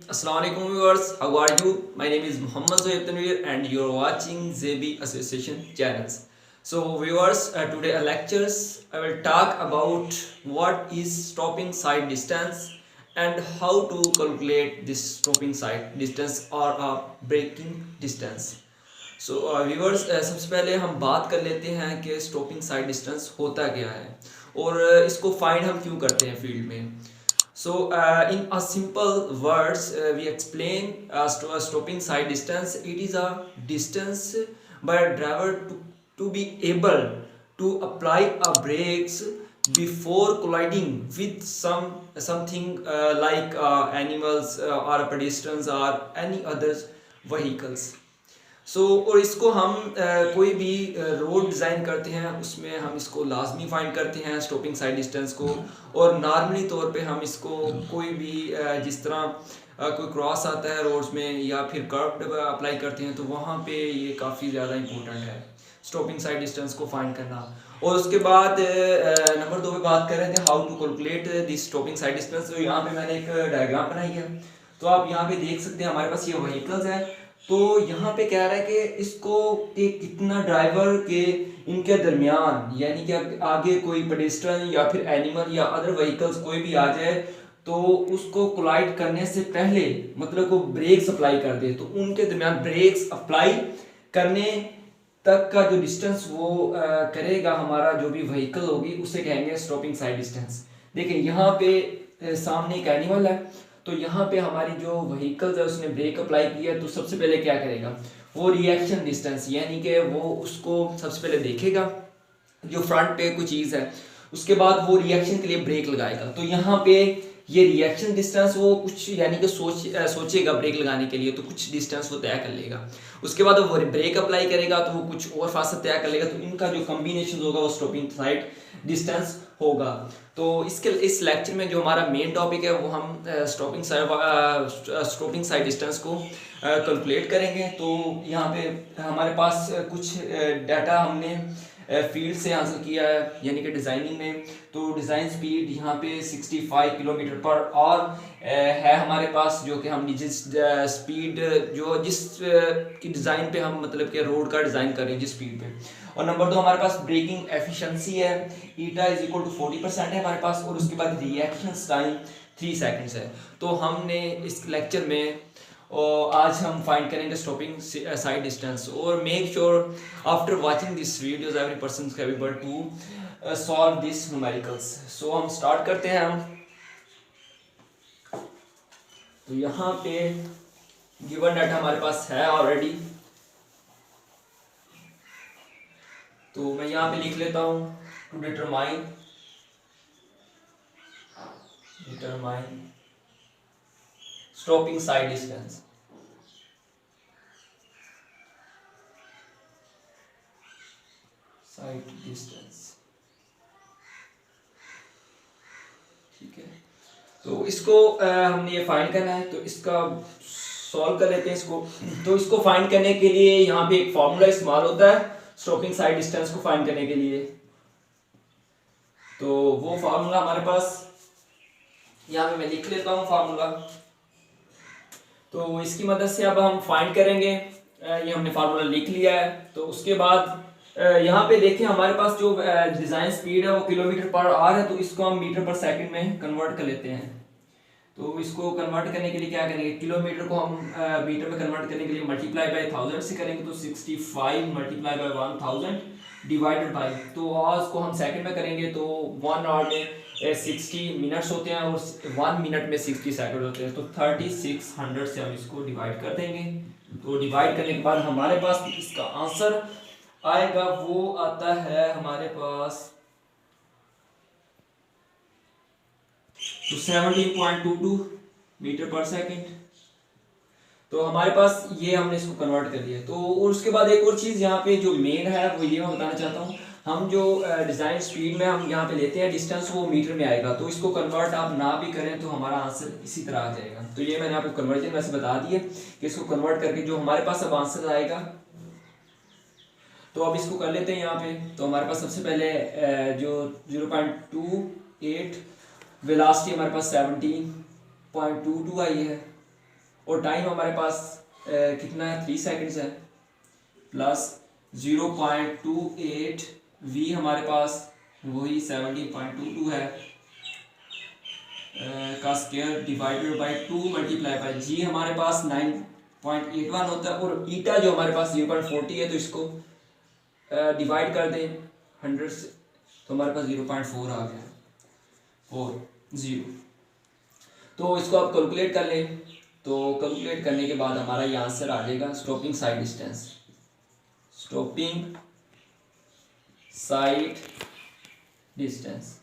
Assalamualaikum viewers, how are you? My name is Muhammad Zohaib Tanveer and you're watching Zabi Association channels. So viewers, today lectures I will talk about what is stopping side distance and how to calculate this stopping side distance or a braking distance. So viewers, सबसे पहले हम बात कर लेते हैं कि stopping sight distance होता क्या है और इसको फाइंड हम क्यों करते हैं फील्ड में. So, in a simple words, we explain stopping side distance. It is a distance by a driver to be able to apply a brakes before colliding with something like animals or pedestrians or any other vehicles. और इसको हम कोई भी road design करते हैं उसमें हम इसको लाजमी फाइंड करते हैं स्टॉपिंग साइड डिस्टेंस को. और नॉर्मली तौर पे हम इसको कोई भी जिस तरह कोई क्रॉस आता है रोड्स में या फिर कर्व अप्लाई करते हैं तो वहाँ पे ये काफ़ी ज़्यादा इंपॉर्टेंट है स्टॉपिंग साइड डिस्टेंस को फाइंड करना. और उसके बाद नंबर 2 पे बात कर रहे थे how to calculate this stopping sight distance. तो यहाँ पे मैंने एक डायग्राम बनाई है तो आप यहाँ पे देख सकते हैं हमारे पास ये व्हीकल्स है. तो यहाँ पे कह रहा है कि इसको कि कितना ड्राइवर के इनके दरमियान यानी कि आगे कोई पेडेस्ट्रियन या फिर एनिमल या अदर व्हीकल्स कोई भी आ जाए तो उसको कोलाइड करने से पहले मतलब को ब्रेक्स अप्लाई कर दे तो उनके दरमियान ब्रेक्स अप्लाई करने तक का जो डिस्टेंस वो करेगा हमारा जो भी व्हीकल होगी उसे कहेंगे स्टॉपिंग साइड डिस्टेंस. देखिए यहाँ पे सामने एक एनिमल है तो यहाँ पे हमारी जो व्हीकल्स है उसने ब्रेक अप्लाई किया तो सबसे पहले क्या करेगा वो रिएक्शन डिस्टेंस यानी कि वो उसको सबसे पहले देखेगा जो फ्रंट पे कोई चीज़ है उसके बाद वो रिएक्शन के लिए ब्रेक लगाएगा. तो यहाँ पे ये रिएक्शन डिस्टेंस वो कुछ यानी कि सोचेगा ब्रेक लगाने के लिए तो कुछ डिस्टेंस वो तय कर लेगा. उसके बाद वो ब्रेक अप्लाई करेगा तो वो कुछ और फासला तय कर लेगा तो इनका जो कॉम्बिनेशन होगा वो स्टॉपिंग साइड डिस्टेंस होगा. तो इस लेक्चर में जो हमारा मेन टॉपिक है वो हम स्टॉपिंग साइड डिस्टेंस को कैलकुलेट करेंगे. तो यहाँ पे हमारे पास कुछ डाटा हमने फील्ड से हासिल किया है यानी कि डिज़ाइनिंग में. तो डिज़ाइन स्पीड यहाँ पे 65 किलोमीटर पर आवर है हमारे पास जो कि हम जिस स्पीड जिस की डिज़ाइन पे हम मतलब कि रोड का डिज़ाइन कर रहे हैं जिस स्पीड पे. और नंबर 2 हमारे पास ब्रेकिंग एफिशिएंसी है ईटा इज इक्वल टू 40% है हमारे पास. और उसके बाद रिएक्शन टाइम 3 सेकंड्स है. तो हमने इस लेक्चर में और आज हम फाइंड करेंगे स्टॉपिंग साइड डिस्टेंस. और make sure after watching this videos every person is capable to solve this numericals. So हम स्टार्ट करते हैं. तो यहाँ पे गिवन डाटा हमारे पास है ऑलरेडी तो मैं यहाँ पे लिख लेता हूँ to determine stopping sight distance. ठीक है. तो इसको हमने ये फाइंड करना है तो इसका सॉल्व कर लेते हैं इसको. तो इसको फाइंड करने के लिए यहाँ पे एक फॉर्मूला इस्तेमाल होता है स्टॉपिंग साइड डिस्टेंस को फाइंड करने के लिए. तो वो फार्मूला हमारे पास यहाँ पे मैं लिख लेता हूँ फार्मूला. तो इसकी मदद से अब हम फाइंड करेंगे. ये हमने फार्मूला लिख लिया है. तो उसके बाद यहाँ पे देखें हमारे पास जो डिज़ाइन स्पीड है वो किलोमीटर पर आवर है तो इसको हम मीटर पर सेकंड में कन्वर्ट कर लेते हैं. तो इसको कन्वर्ट करने के लिए क्या करेंगे किलोमीटर को हम मीटर में कन्वर्ट करने के लिए मल्टीप्लाई बाय 1000 से करेंगे. तो 65 मल्टीप्लाई बाय 1000 डिवाइडेड बाय तो आज को हम सेकंड में करेंगे तो 1 आवर में 60 मिनट्स होते हैं और 1 मिनट में 60 सेकंड होते हैं. तो 3600 से हम इसको डिवाइड कर देंगे. तो डिवाइड करने के बाद हमारे पास इसका आंसर आएगा वो आता है हमारे पास तो 17.22 मीटर पर सेकंड. तो हमारे पास ये हमने इसको कन्वर्ट कर दिया. तो और उसके बाद एक और चीज़ यहाँ पे जो मेन है वो ये मैं बताना चाहता हूँ. हम जो डिज़ाइन स्पीड में हम यहाँ पे लेते हैं डिस्टेंस वो मीटर में आएगा. तो इसको कन्वर्ट आप ना भी करें तो हमारा आंसर इसी तरह आ जाएगा. तो ये मैंने आपको कन्वर्जन वैसे बता दिए कि इसको कन्वर्ट करके जो हमारे पास अब आंसर आएगा. तो अब इसको कर लेते हैं यहाँ पे. तो हमारे पास सबसे पहले जो 0.28 वेलोसिटी हमारे पास 17.22 आई है और टाइम हमारे पास कितना है, 3 सेकेंड्स है, प्लस 0.28 v हमारे पास वही 17.22 है का square divided by 2 multiply by g हमारे पास 9.81 होता है, और ईटा जो हमारे पास 0.40 है, तो इसको डिवाइड कर दें 100 से, तो हमारे पास 0.4 आ गया, 40। तो इसको आप कैलकुलेट कर लें, तो कैलकुलेट करने के बाद हमारा ये आंसर आ जाएगा stopping sight distance. Stopping sight distance,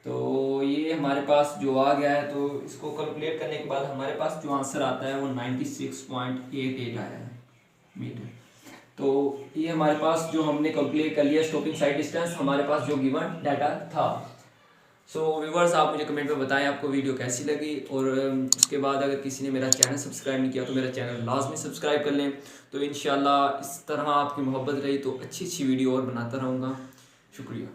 तो ये हमारे पास जो आ गया है, तो इसको कैलकुलेट करने के बाद हमारे पास जो आंसर आता है वो 96.88 आया है मीटर। तो ये हमारे पास जो हमने कैलकुलेट कर लिया स्टॉपिंग साइड डिस्टेंस, हमारे पास जो गिवन डाटा था। सो व्यूवर्स, आप मुझे कमेंट में बताएं आपको वीडियो कैसी लगी, और उसके बाद अगर किसी ने मेरा चैनल सब्सक्राइब नहीं किया तो मेरा चैनल लाजमी सब्सक्राइब कर लें। तो इंशाल्लाह इस तरह आपकी मोहब्बत रही तो अच्छी अच्छी वीडियो और बनाता रहूँगा। शुक्रिया।